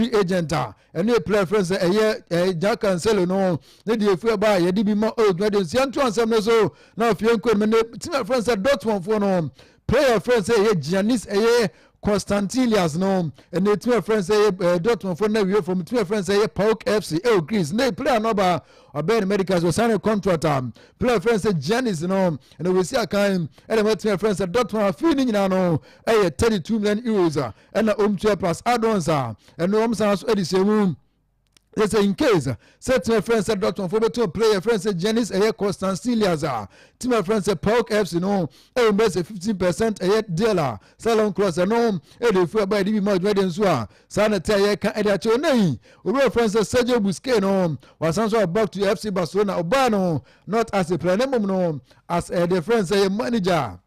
agent and a preference a year Jack and Selo no the fear by a DB more old weddings young to answer so now if you my friends at Dortmund for no player friends say Giannis a year Constantilias no and the two friends say Dortmund for no from two friends say Pauk FC Greece they play number or Ben Medicals was sign a contract player friends say Giannis no and we see a kind and two friends at Dortmund feeling no 32 million euros and the plus add-ons and no homes edition. Yes, in case, set my friends at Dortmund for to play a friend said Janice a year Constantilias to my friends at Pauk FC no invest a 15% a year dealer salon cross and no if by the more wedding so sanitary can edit your name we friends at Sergio Busquets no was also about to FC Barcelona Urbano not as a player no as a difference a manager.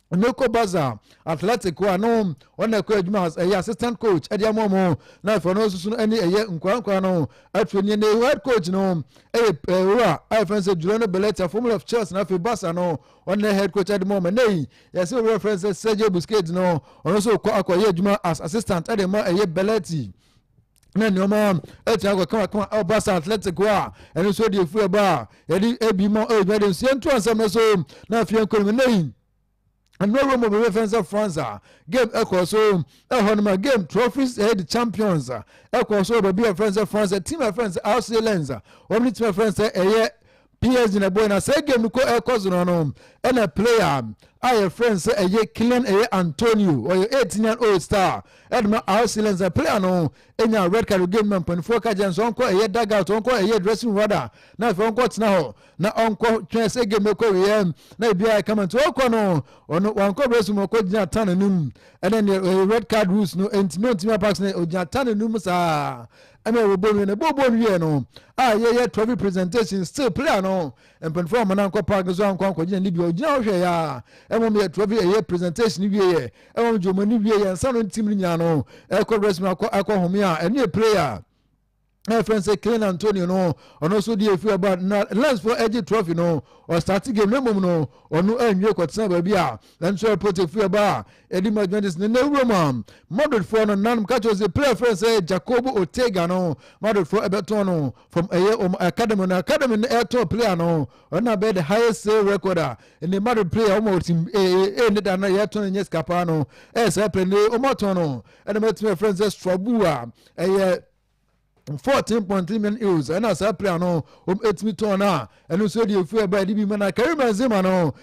Noko Baza, Athletic no on the coach mas a assistant coach Edia Momo now for no soon any a year no at when you head coach no I fancy Juliano Belletta formula of Chelsea na fi Barca no on the head coach at the moment nay yes references Sergio Busquets no also acquire Juma as assistant at the more a year Belletti na no man come Barca Athletic and so the free bar yedi ebi mo wedding to answer so na fi enko and no room of reference of France game so a game trophies the champions so be a friends of France team of friends Australians only team of friends a year PSG na boy na say game ko no and a player our friends say a year Kylian Antonio or 18-year-old star and my Australians a player no enya red card game man 24 cards on ko a year dugout on ko a year dressing rather na if on ko now na on ko twen say game ko we na bia come to ko no on one ko dressing ko gina tan num and then the red card rules no and no team packs na gina tan num sa ame we bonu na bobo wie no yeah trophy presentation still player no and perform na ko park so an ko gina ni bi o gina hwe ya emo me trophy a presentation wie ye emo jomo ni wie ye nsa no team ni nya no ko dressing akọ home a any player my friend say Kylian Antonio no and also the few about last for AG trophy no or starting game no no or no enye kwatsa ba bia then so report a few about Eddie Madridis no Roman Madrid for no nan catch was a player friend say Jacobo Ortega no Madrid for Everton no from academy air top player no on na be the highest sale recorder in the Madrid player almost in that na Everton yes capano say play no omoto no and my friend say Strabua 14.3 million euros and as a player no 8 million and also the fear by the man Karim Benzema no